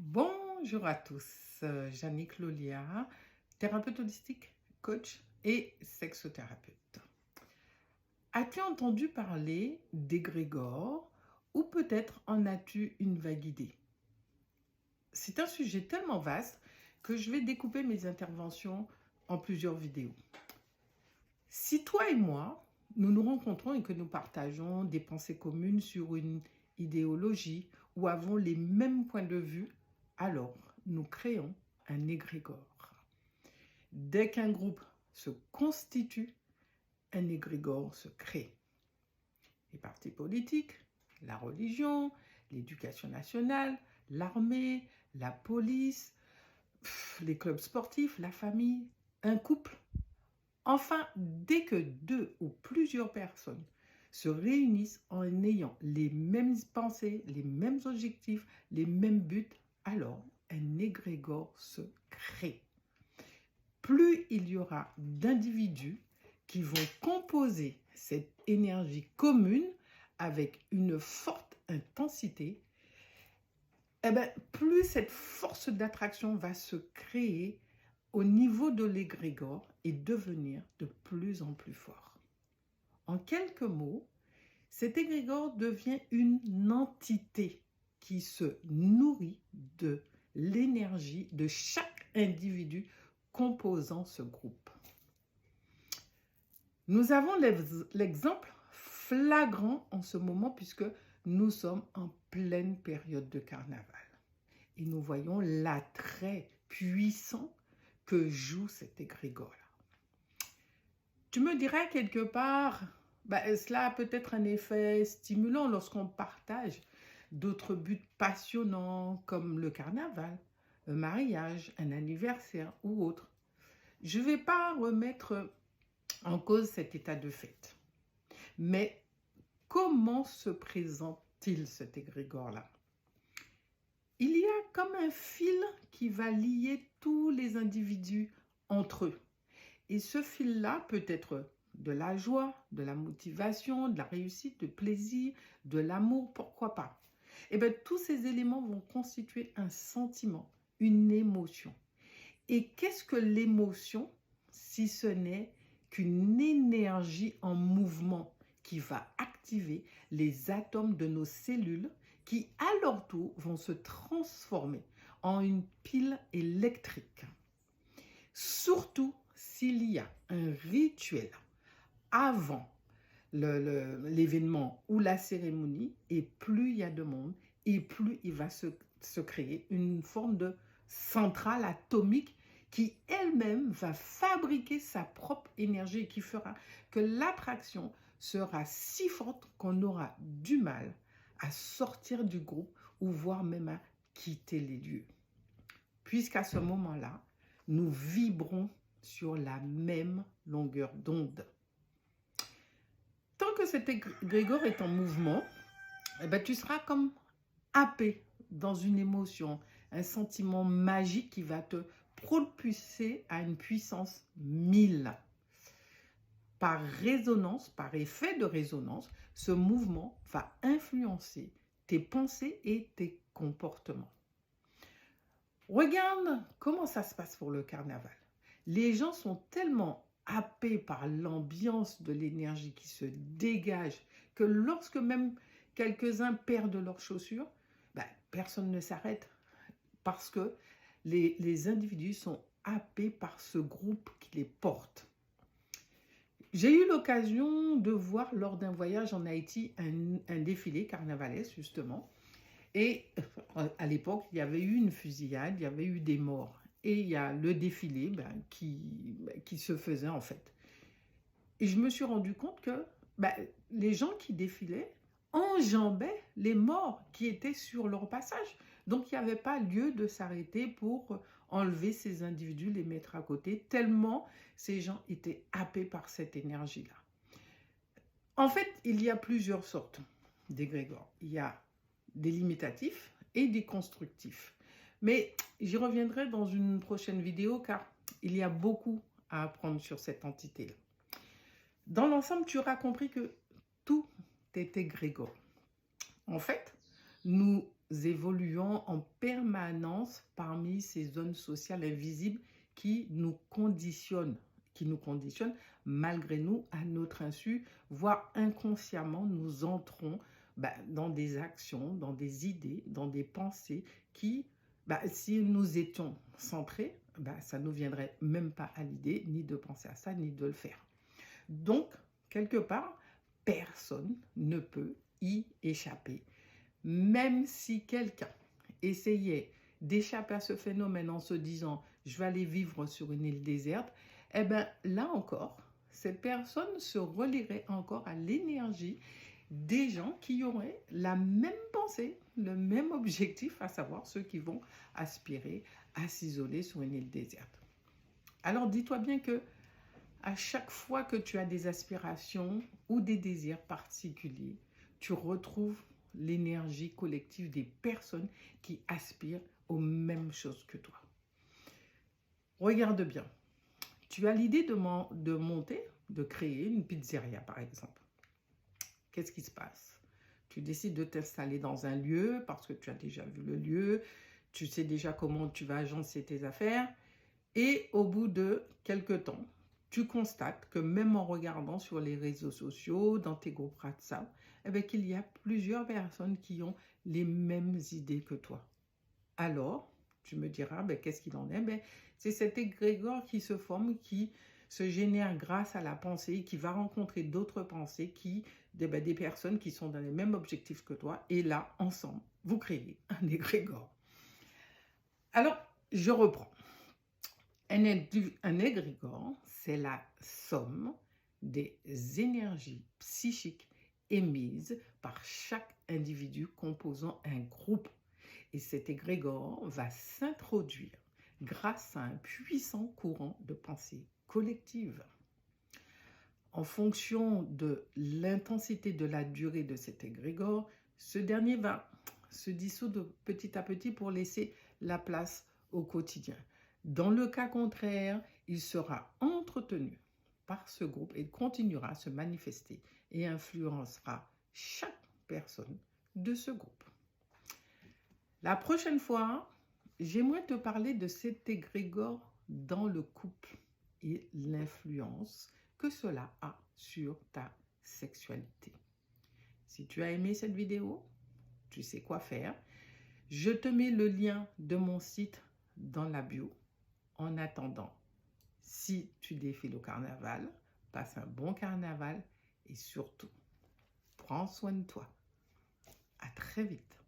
Bonjour à tous, Jannick Lolia, thérapeute holistique, coach et sexothérapeute. As-tu entendu parler d'égrégore ou peut-être en as-tu une vague idée? C'est un sujet tellement vaste que je vais découper mes interventions en plusieurs vidéos. Si toi et moi, nous nous rencontrons et que nous partageons des pensées communes sur une idéologie ou avons les mêmes points de vue, alors nous créons un égrégore. Dès qu'un groupe se constitue, un égrégore se crée. Les partis politiques, la religion, l'éducation nationale, l'armée, la police, les clubs sportifs, la famille, un couple. Enfin, dès que deux ou plusieurs personnes se réunissent en ayant les mêmes pensées, les mêmes objectifs, les mêmes buts, alors un égrégore se crée. Plus il y aura d'individus qui vont composer cette énergie commune avec une forte intensité, plus cette force d'attraction va se créer au niveau de l'égrégore et devenir de plus en plus fort. En quelques mots, cet égrégore devient une entité qui se nourrit de l'énergie de chaque individu composant ce groupe. Nous avons l'exemple flagrant en ce moment puisque nous sommes en pleine période de carnaval. Et nous voyons l'attrait puissant que joue cet égrégore-là. Tu me dirais quelque part, cela a peut-être un effet stimulant lorsqu'on partage d'autres buts passionnants comme le carnaval, un mariage, un anniversaire ou autre. Je ne vais pas remettre en cause cet état de fait. Mais comment se présente-t-il cet égrégore-là? Il y a comme un fil qui va lier tous les individus entre eux. Et ce fil-là peut être de la joie, de la motivation, de la réussite, du plaisir, de l'amour, pourquoi pas. Et bien, tous ces éléments vont constituer un sentiment, une émotion. Et qu'est-ce que l'émotion, si ce n'est qu'une énergie en mouvement qui va activer les atomes de nos cellules qui, à leur tour, vont se transformer en une pile électrique. Surtout s'il y a un rituel avant l'événement ou la cérémonie, et plus il y a de monde, et plus il va se créer une forme de centrale atomique qui elle-même va fabriquer sa propre énergie et qui fera que l'attraction sera si forte qu'on aura du mal à sortir du groupe ou voire même à quitter les lieux. Puisqu'à ce moment-là, nous vibrons sur la même longueur d'onde. Tant que cet égrégore est en mouvement, tu seras comme happé dans une émotion, un sentiment magique qui va te propulser à une puissance 1000. Par résonance, par effet de résonance, ce mouvement va influencer tes pensées et tes comportements. Regarde comment ça se passe pour le carnaval. Les gens sont tellement happés par l'ambiance de l'énergie qui se dégage que lorsque même quelques-uns perdent leurs chaussures, personne ne s'arrête parce que les individus sont happés par ce groupe qui les porte. J'ai eu l'occasion de voir lors d'un voyage en Haïti un défilé carnavalesque justement. Et à l'époque, il y avait eu une fusillade, il y avait eu des morts. Et il y a le défilé qui se faisait en fait. Et je me suis rendu compte que les gens qui défilaient enjambaient les morts qui étaient sur leur passage. Donc il n'y avait pas lieu de s'arrêter pour enlever ces individus, les mettre à côté, tellement ces gens étaient happés par cette énergie-là. En fait, il y a plusieurs sortes d'égrégores. Il y a des limitatifs et des constructifs. Mais j'y reviendrai dans une prochaine vidéo car il y a beaucoup à apprendre sur cette entité-là. Dans l'ensemble, tu auras compris que tout est égrégore. En fait, nous évoluons en permanence parmi ces zones sociales invisibles qui nous conditionnent malgré nous, à notre insu, voire inconsciemment, nous entrons dans des actions, dans des idées, dans des pensées qui, si nous étions centrés, ça ne nous viendrait même pas à l'idée ni de penser à ça, ni de le faire. Donc, quelque part, personne ne peut y échapper. Même si quelqu'un essayait d'échapper à ce phénomène en se disant « je vais aller vivre sur une île déserte », eh bien, là encore, cette personne se relierait encore à l'énergie des gens qui auraient la même pensée, le même objectif, à savoir ceux qui vont aspirer à s'isoler sur une île déserte. Alors, dis-toi bien que à chaque fois que tu as des aspirations ou des désirs particuliers, tu retrouves l'énergie collective des personnes qui aspirent aux mêmes choses que toi. Regarde bien. Tu as l'idée de monter, de créer une pizzeria, par exemple. Qu'est-ce qui se passe? Tu décides de t'installer dans un lieu parce que tu as déjà vu le lieu, tu sais déjà comment tu vas agencer tes affaires et au bout de quelques temps, tu constates que même en regardant sur les réseaux sociaux, dans tes groupes WhatsApp, qu'il y a plusieurs personnes qui ont les mêmes idées que toi. Alors, tu me diras, qu'est-ce qu'il en est? C'est cet égrégore qui se forme, qui se génère grâce à la pensée, qui va rencontrer d'autres pensées, des personnes qui sont dans les mêmes objectifs que toi. Et là, ensemble, vous créez un égrégore. Alors, je reprends. Un égrégore, c'est la somme des énergies psychiques émises par chaque individu composant un groupe. Et cet égrégore va s'introduire grâce à un puissant courant de pensée collective. En fonction de l'intensité de la durée de cet égrégore, ce dernier va se dissoudre petit à petit pour laisser la place au quotidien. Dans le cas contraire, il sera entretenu par ce groupe et continuera à se manifester et influencera chaque personne de ce groupe. La prochaine fois, j'aimerais te parler de cet égrégore dans le couple et l'influence que cela a sur ta sexualité. Si tu as aimé cette vidéo, tu sais quoi faire. Je te mets le lien de mon site dans la bio. En attendant, si tu défiles au carnaval, passe un bon carnaval et surtout, prends soin de toi. À très vite.